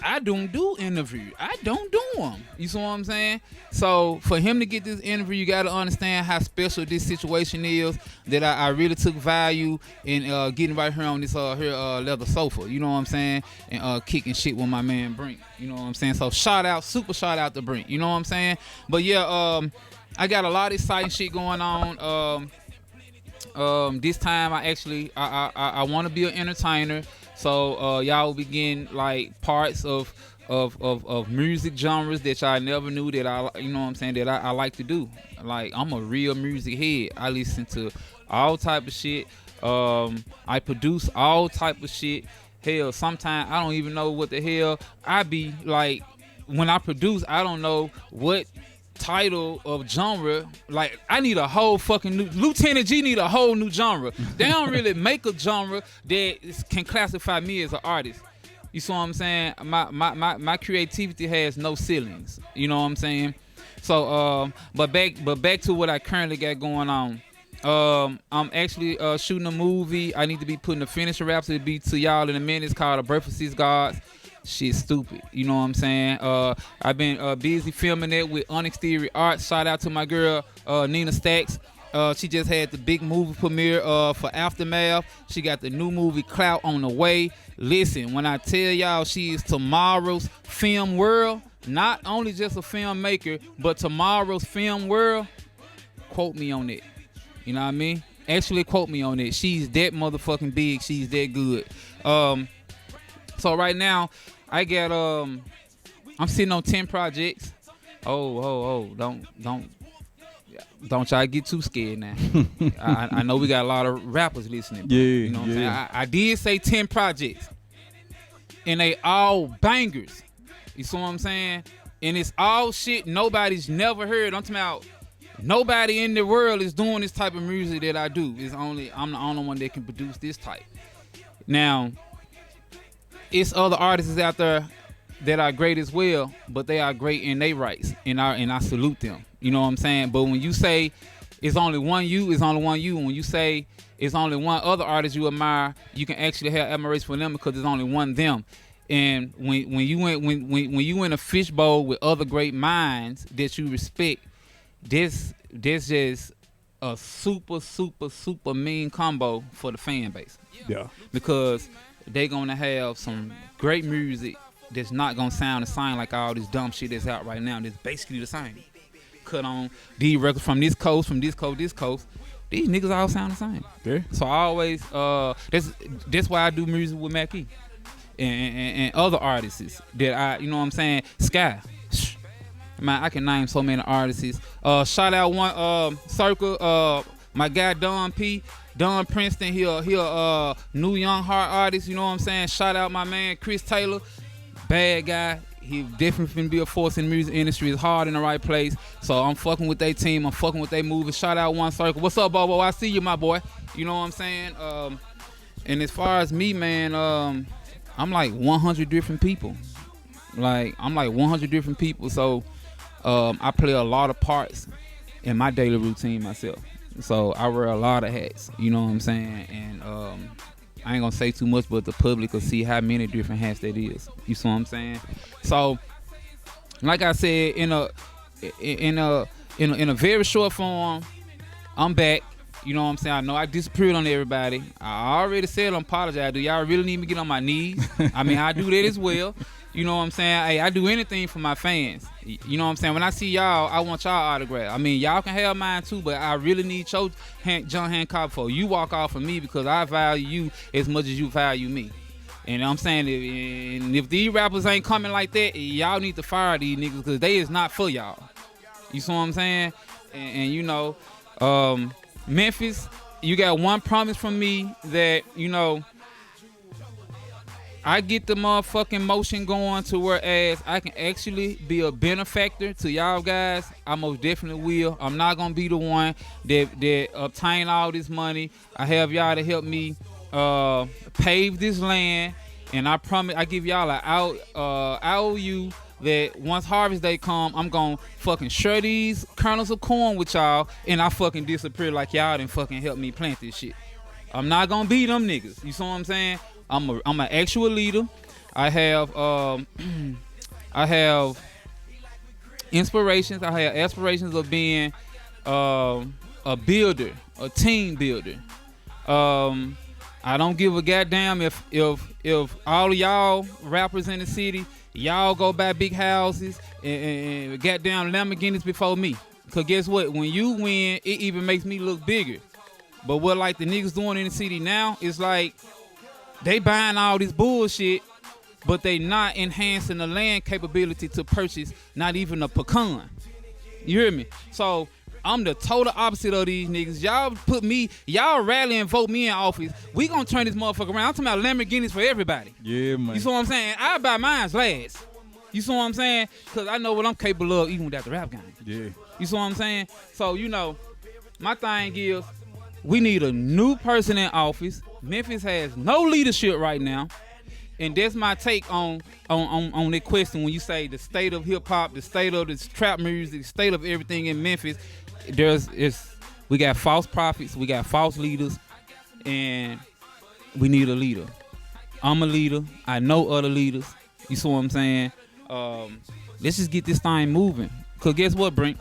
S2: I don't do interviews. I don't do them. You see what I'm saying? So for him to get this interview, you got to understand how special this situation is. That I really took value in getting right here on this leather sofa. You know what I'm saying? And kicking shit with my man Brink. You know what I'm saying? So super shout out to Brink. You know what I'm saying? But yeah, I got a lot of exciting shit going on. This time I want to be an entertainer. So y'all will be getting like parts of music genres that y'all never knew that I like to do. Like I'm a real music head. I listen to all type of shit. I produce all type of shit. Hell, sometimes I don't even know what the hell I be like when I produce. I don't know what title of genre. Like I need a whole fucking new Lutinent G need a whole new genre. They don't really make a genre that can classify me as an artist. You see what I'm saying? My creativity has no ceilings. You know what I'm saying? So but back to what I currently got going on. I'm actually shooting a movie. I need to be putting the finisher raps to be to y'all in a minute. It's called A Birth of Six Gods. Shit stupid. You know what I'm saying? I've been busy filming it with Unexterior Art. Shout out to my girl Nina Stacks. She just had the big movie premiere for Aftermath. She got the new movie Clout on the way. Listen, when I tell y'all she is tomorrow's film world, not only just a filmmaker, but tomorrow's film world, quote me on it. You know what I mean? Actually quote me on it. She's that motherfucking big. She's that good. So right now, I got I'm sitting on 10 projects. Don't y'all get too scared now. I know we got a lot of rappers listening.
S1: Yeah,
S2: you know what I'm saying? I did say 10 projects, and they all bangers. You see what I'm saying? And it's all shit nobody's never heard. I'm talking about nobody in the world is doing this type of music that I do. I'm the only one that can produce this type. Now, it's other artists out there that are great as well, but they are great in their rights, and I salute them. You know what I'm saying? But when you say it's only one you, it's only one you. When you say it's only one other artist you admire, you can actually have admiration for them because there's only one them. And when you in a fishbowl with other great minds that you respect, this just a super mean combo for the fan base.
S1: Yeah.
S2: Because they gonna have some great music that's not gonna sound the same like all this dumb shit that's out right now. That's basically the same. Cut on these records from this coast, this coast. These niggas all sound the same.
S1: Yeah.
S2: So I always that's why I do music with Mackie and other artists that I, you know what I'm saying, Sky. Man, I can name so many artists. Shout out one Circle, my guy Don P. Don Princeton, he a new young heart artist, you know what I'm saying? Shout out my man Chris Taylor, bad guy. He definitely finna be a force in the music industry. It's hard in the right place. So I'm fucking with their team. I'm fucking with their movies. Shout out One Circle. What's up, Bobo? I see you, my boy. You know what I'm saying? And as far as me, man, I'm like 100 different people. I'm like 100 different people. So I play a lot of parts in my daily routine myself. So I wear a lot of hats, you know what I'm saying? And I ain't gonna say too much, but the public will see how many different hats that is. You see what I'm saying? So, like I said, in a very short form, I'm back. You know what I'm saying? I know I disappeared on everybody. I already said I'm apologize. Do y'all really need me to get on my knees? I mean, I do that as well. You know what I'm saying? Hey, I do anything for my fans. You know what I'm saying? When I see y'all, I want y'all autograph. I mean, y'all can have mine too, but I really need your John Hancock for you walk off of me because I value you as much as you value me. And I'm saying, if these rappers ain't coming like that, y'all need to fire these niggas because they is not for y'all. You see what I'm saying? And you know, Memphis, you got one promise from me that, you know, I get the motherfucking motion going to whereas I can actually be a benefactor to y'all guys. I most definitely will. I'm not gonna be the one that obtain all this money. I have y'all to help me pave this land, and I promise I give y'all an IOU that once harvest day come, I'm gonna fucking share these kernels of corn with y'all, and I fucking disappear like y'all done fucking help me plant this shit. I'm not gonna be them niggas. You see what I'm saying? I'm an actual leader. I have I have inspirations. I have aspirations of being a builder, a team builder. I don't give a goddamn if all of y'all rappers in the city, y'all go buy big houses and goddamn Lamborghinis before me. Cause guess what? When you win, it even makes me look bigger. But what like the niggas doing in the city now is like they buying all this bullshit, but they not enhancing the land capability to purchase not even a pecan. You hear me? So I'm the total opposite of these niggas. Y'all rally and vote me in office. We gonna turn this motherfucker around. I'm talking about Lamborghinis for everybody.
S1: Yeah, man.
S2: You see what I'm saying? I buy mine last. You see what I'm saying? Cause I know what I'm capable of even without the rap game.
S1: Yeah.
S2: You see what I'm saying? So, my thing is, we need a new person in office. Memphis has no leadership right now. And that's my take on that question when you say the state of hip hop, the state of this trap music, the state of everything in Memphis. We got false prophets, we got false leaders, and we need a leader. I'm a leader. I know other leaders. You see what I'm saying? Let's just get this thing moving. Cause guess what, Brink?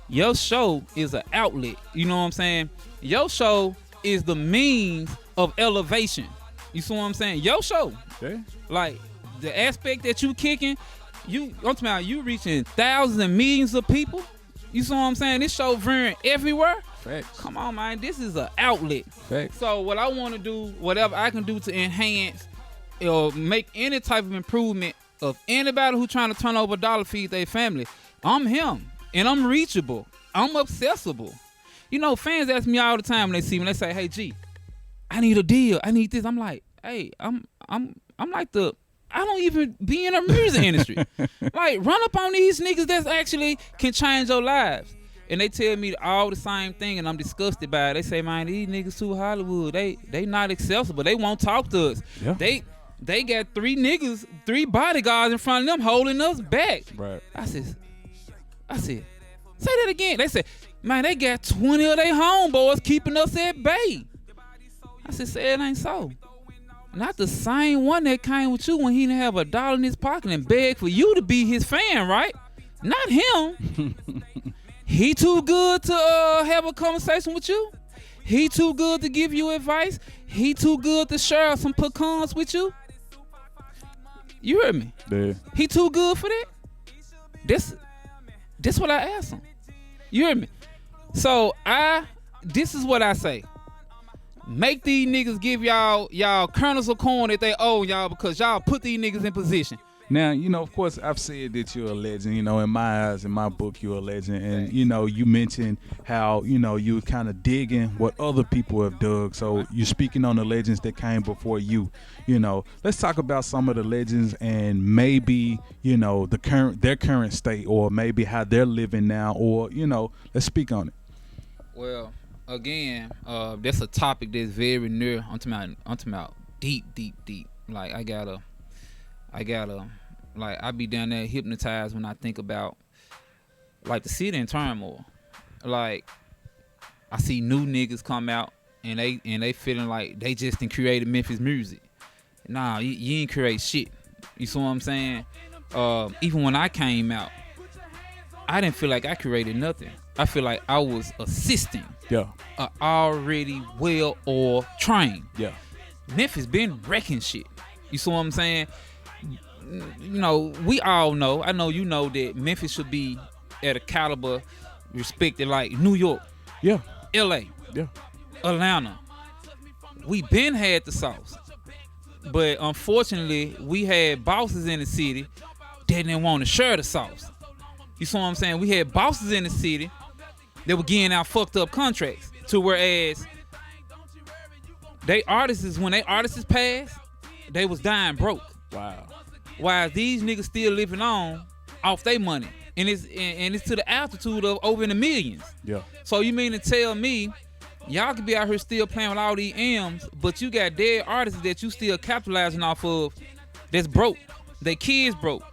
S2: Your show is an outlet. You know what I'm saying? Your show is the means of elevation. You see what I'm saying? Your show.
S1: Yeah.
S2: Like the aspect that you kicking, I'm talking about you reaching thousands and millions of people. You see what I'm saying? This show veering everywhere.
S1: Facts.
S2: Come on, man. This is an outlet.
S1: Facts.
S2: So what I want to do, whatever I can do to enhance or make any type of improvement of anybody who trying to turn over a dollar feed their family, I'm him. And I'm reachable. I'm accessible. Fans ask me all the time when they see me. They say, "Hey G, I need a deal. I need this." I'm like, "Hey, I'm like I don't even be in the music industry. Like, run up on these niggas that actually can change your lives." And they tell me all the same thing, and I'm disgusted by it. They say, "Man, these niggas too Hollywood. They not accessible. They won't talk to us.
S1: Yeah.
S2: They got 3 bodyguards in front of them holding us back."
S1: Right.
S2: I said, say that again. They said, "Man, they got 20 of their homeboys keeping us at bay." I said, "Say it ain't so. Not the same one that came with you when he didn't have $1 in his pocket and begged for you to be his fan, right? Not him. He too good to have a conversation with you. He too good to give you advice. He too good to share some pecans with you. You heard me?
S1: Yeah.
S2: He too good for that? This what I asked him. You hear me? So this is what I say. Make these niggas give y'all kernels of corn that they owe y'all because y'all put these niggas in position.
S1: Now, of course, I've said that you're a legend, in my eyes, in my book, you're a legend. And, you mentioned how, you were kind of digging what other people have dug. So you're speaking on the legends that came before you, Let's talk about some of the legends and maybe, their current state or maybe how they're living now or, let's speak on it.
S2: Well, again, that's a topic that's very near. I'm talking about deep. Like I gotta, like I be down there hypnotized when I think about like the city in turmoil. Like I see new niggas come out and they feeling like they just done created Memphis music. Nah, you ain't create shit. You see what I'm saying? Even when I came out, I didn't feel like I created nothing. I feel like I was assisting.
S1: Yeah.
S2: Already well or trained.
S1: Yeah.
S2: Memphis been wrecking shit. You see what I'm saying? We all know, I know you know that Memphis should be at a caliber respected like New York.
S1: Yeah.
S2: LA.
S1: Yeah.
S2: Atlanta. We been had the sauce. But unfortunately, we had bosses in the city that didn't want to share the sauce. You see what I'm saying? We had bosses in the city that were getting out fucked up contracts. To whereas when they artists pass, they was dying broke.
S1: Wow.
S2: While these niggas still living on off their money. And it's to the altitude of over in the millions.
S1: Yeah.
S2: So you mean to tell me y'all could be out here still playing with all these M's, but you got dead artists that you still capitalizing off of that's broke. Their kids broke.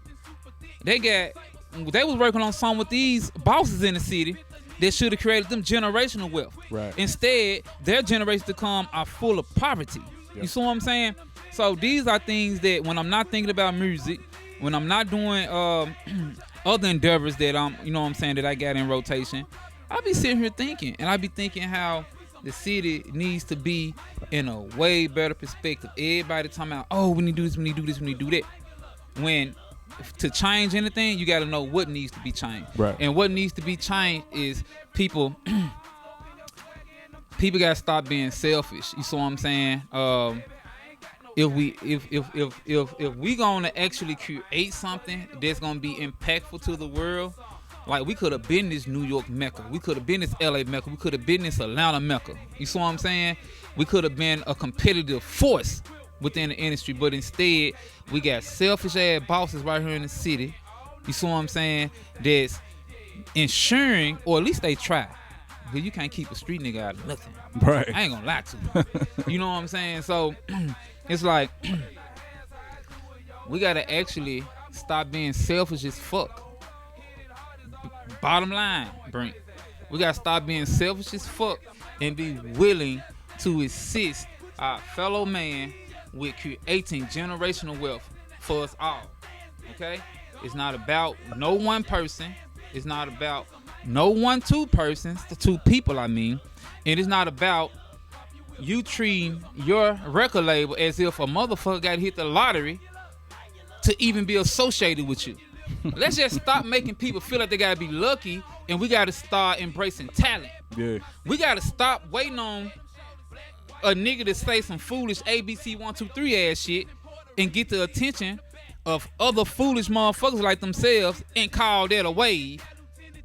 S2: They was working on something with these bosses in the city that should have created them generational wealth.
S1: Right.
S2: Instead, their generations to come are full of poverty.
S1: Yeah.
S2: You see what I'm saying? So these are things that when I'm not thinking about music, when I'm not doing other endeavors that that I got in rotation, I be sitting here thinking, and I be thinking how the city needs to be in a way better perspective. Everybody talking about, oh, we need to do this, we need to do this, we need to do that. When to change anything, you got to know what needs to be changed.
S1: Right.
S2: And what needs to be changed is people got to stop being selfish. You see what I'm saying? If we gonna actually create something that's gonna be impactful to the world, like we could have been this New York Mecca, we could have been this LA Mecca, we could have been this Atlanta Mecca. You see what I'm saying? We could have been a competitive force within the industry, but instead we got selfish ass bosses right here in the city. You see what I'm saying? That's ensuring, or at least they try. Because you can't keep a street nigga out of nothing.
S1: Right.
S2: I ain't gonna lie to you. You know what I'm saying? So it's like we gotta actually stop being selfish as fuck. Bottom line, Brink. We gotta stop being selfish as fuck and be willing to assist our fellow man with creating generational wealth for us all. Okay? It's not about no one person. It's not about no one two persons, the two people I mean. And it's not about you treating your record label as if a motherfucker got hit the lottery to even be associated with you. Let's just stop making people feel like they gotta be lucky, and we gotta start embracing talent.
S1: Yeah.
S2: We gotta stop waiting on a nigga to say some foolish ABC 1 2 3 ass shit and get the attention of other foolish motherfuckers like themselves and call that a wave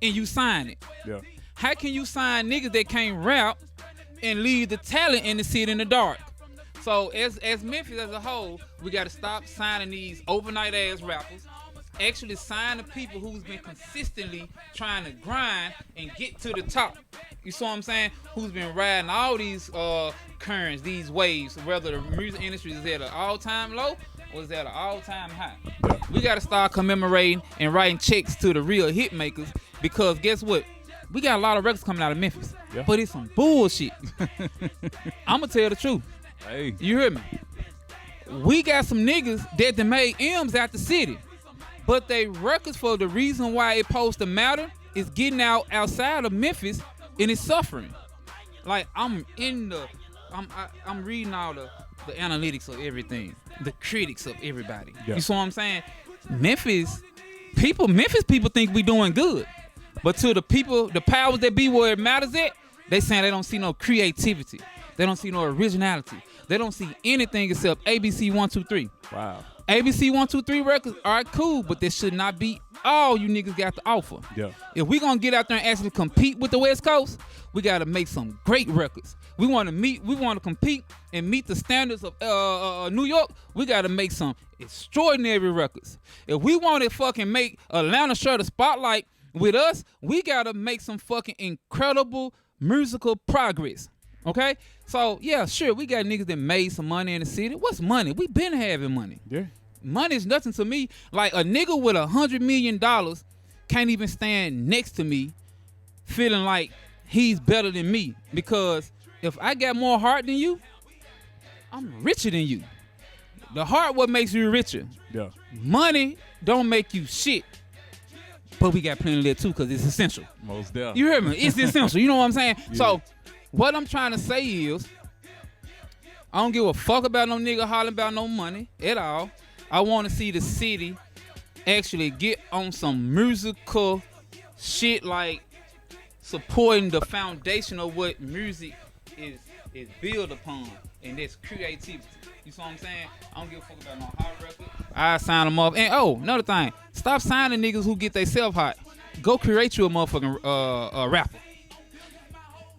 S2: and you sign it.
S1: Yeah.
S2: How can you sign niggas that can't rap and leave the talent in the city in the dark? So as Memphis as a whole, we gotta stop signing these overnight ass rappers. Actually sign the people who's been consistently trying to grind and get to the top. You see what I'm saying? Who's been riding all these currents, these waves, whether the music industry is at an all-time low or is at an all-time high. We got to start commemorating and writing checks to the real hit makers, because guess what? We got a lot of records coming out of Memphis, but it's some bullshit. I'm going to tell the truth.
S1: Hey.
S2: You hear me? We got some niggas that done made M's out the city. But they records, for the reason why it supposed to matter, is getting outside of Memphis and it's suffering. Like I'm reading all the analytics of everything, the critics of everybody. Yeah. You see what I'm saying? Memphis people think we doing good, but to the people, the powers that be where it matters at, they saying they don't see no creativity, they don't see no originality, they don't see anything except ABC 1 2 3.
S1: Wow.
S2: ABC 1 2 3 records are cool, but this should not be all you niggas got to offer.
S1: Yeah.
S2: If we gonna get out there and actually compete with the West Coast, we gotta make some great records. We want to compete and meet the standards of New York. We gotta make some extraordinary records. If we want to fucking make Atlanta share the spotlight with us, we gotta make some fucking incredible musical progress. Okay? So, yeah, sure, we got niggas that made some money in the city. What's money? We been having money.
S1: Yeah.
S2: Money is nothing to me. Like, a nigga with $100 million can't even stand next to me feeling like he's better than me. Because if I got more heart than you, I'm richer than you. The heart what makes you richer.
S1: Yeah.
S2: Money don't make you shit. But we got plenty of that too, because it's essential.
S1: Most definitely.
S2: You hear me? It's essential. You know what I'm saying?
S1: Yeah.
S2: So, what I'm trying to say is, I don't give a fuck about no nigga hollering about no money at all. I want to see the city actually get on some musical shit, like supporting the foundation of what music is built upon, and that's creativity. You see what I'm saying? I don't give a fuck about no hot record. I sign them up. And another thing, stop signing niggas who get they self hot. Go create you a motherfucking rapper.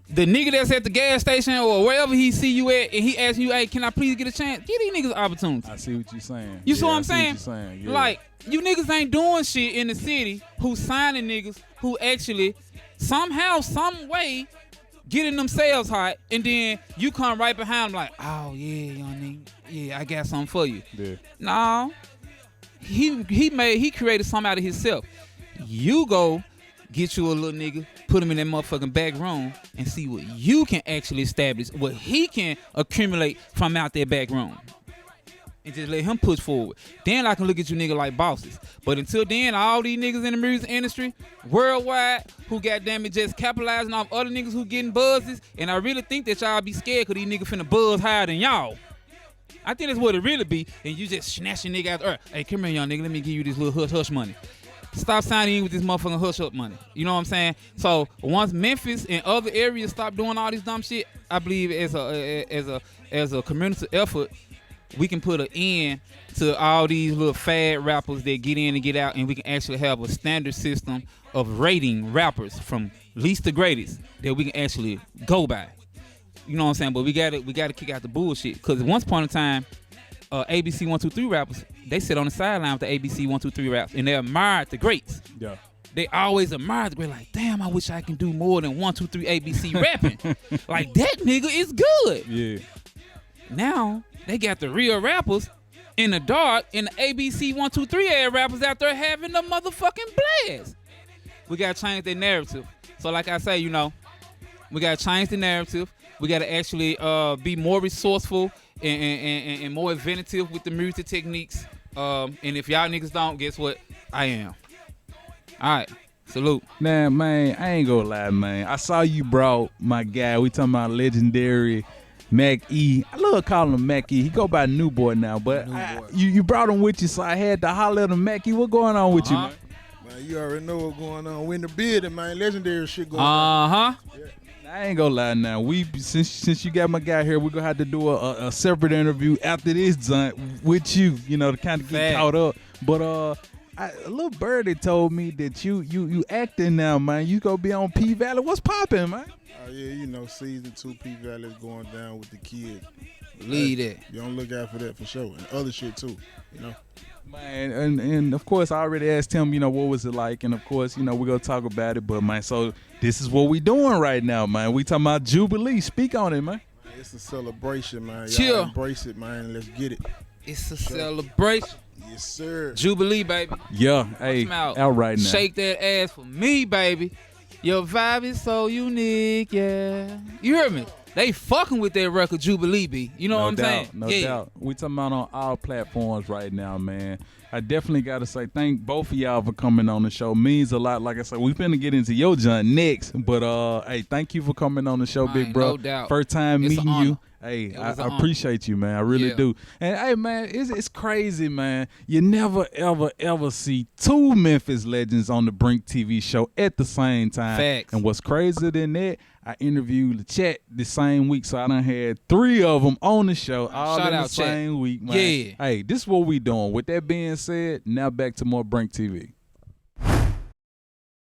S2: the nigga that's at the gas station or wherever he see you at, and he asks you, "Hey, can I please get a chance?" Give these niggas opportunity.
S1: I see what you're saying.
S2: You see what I'm
S1: I see what
S2: saying?
S1: you're saying. Yeah.
S2: Like, you niggas ain't doing shit in the city who signing niggas who actually somehow, some way getting themselves hot, and then you come right behind them like, "Oh yeah, young nigga, yeah, I got something for you."
S1: Yeah.
S2: No, he created something out of himself. You go get you a little nigga, put him in that motherfucking back room, and see what you can actually establish, what he can accumulate from out that back room. And just let him push forward. Then I can look at you nigga like bosses. But until then, all these niggas in the music industry, worldwide, who goddamn it just capitalizing off other niggas who getting buzzes, and I really think that y'all be scared because these niggas finna buzz higher than y'all. I think that's what it really be, and you just snatch a nigga out the earth. Hey, come here, young nigga, let me give you this little hush money. Stop signing in with this motherfucking hush up money. You know what I'm saying? So once Memphis and other areas stop doing all this dumb shit, I believe as a community effort, we can put an end to all these little fad rappers that get in and get out, and we can actually have a standard system of rating rappers from least to greatest that we can actually go by. You know what I'm saying? But we gotta kick out the bullshit, because once upon a time, ABC 123 rappers, they sit on the sideline with the ABC 123 raps, and they admired the greats.
S1: Yeah.
S2: They always admired the great, like, damn, I wish I can do more than 123 ABC rapping. Like, that nigga is good.
S1: Yeah.
S2: Now they got the real rappers in the dark, and the ABC 123 ad rappers out there having the motherfucking blast. We gotta change their narrative. So like I say, you know, we gotta change the narrative. We gotta actually be more resourceful and more inventive with the music techniques. And if y'all niggas don't, guess what? I am. All right. Salute.
S1: Nah, man, I ain't gonna lie, man. I saw you brought my guy. We talking about legendary Mac E. I love calling him Mac E. He go by New Boy now, but you brought him with you, so I had to holler at him. Mac E, what going on with you, man?
S3: Man, you already know what's going on. We in the building, man. Legendary shit going on.
S2: Uh-huh.
S1: Yeah. I ain't gonna lie now. Since you got my guy here, we're gonna have to do a separate interview after this done with you, you know, to kind of get caught up. But a little birdie told me that you acting now, man. You gonna be on P Valley. What's popping, man?
S3: Yeah, you know, season 2 P Valley is going down with the kids.
S2: Believe that.
S3: You don't look out for that for sure, and other shit too, you know.
S1: Man, and of course I already asked him, you know, what was it like, and of course, you know, we're gonna talk about it. But man, so this is what we doing right now, man. We talking about Jubilee. Speak on it, man.
S3: It's a celebration, man. Y'all
S2: Chill.
S3: embrace it, man. Let's get it.
S2: It's a celebration.
S3: Yes, sir.
S2: Jubilee, baby.
S1: Yeah, hey, out right now.
S2: Shake that ass for me, baby. Your vibe is so unique, yeah. You hear me? They fucking with that record, Jubilee, B. You know what I'm saying?
S1: No doubt. We talking about on all platforms right now, man. I definitely got to say thank both of y'all for coming on the show. Means a lot. Like I said, we finna get into your joint next. But, hey, thank you for coming on the show, big bro.
S2: No doubt.
S1: First time
S2: It's
S1: meeting
S2: an honor.
S1: you. Hey, I
S2: honor.
S1: appreciate you, man. I really do. And, hey, man, it's crazy, man. You never, ever, ever see two Memphis legends on the Brink TV show at the same time.
S2: Facts.
S1: And what's crazier than that, I interviewed the chat the same week, so I done had 3 of them on the show all
S2: Shout
S1: in the
S2: out,
S1: same
S2: chat.
S1: week, man.
S2: Yeah.
S1: Hey, this is what we doing. With that being said, now back to more Brink TV.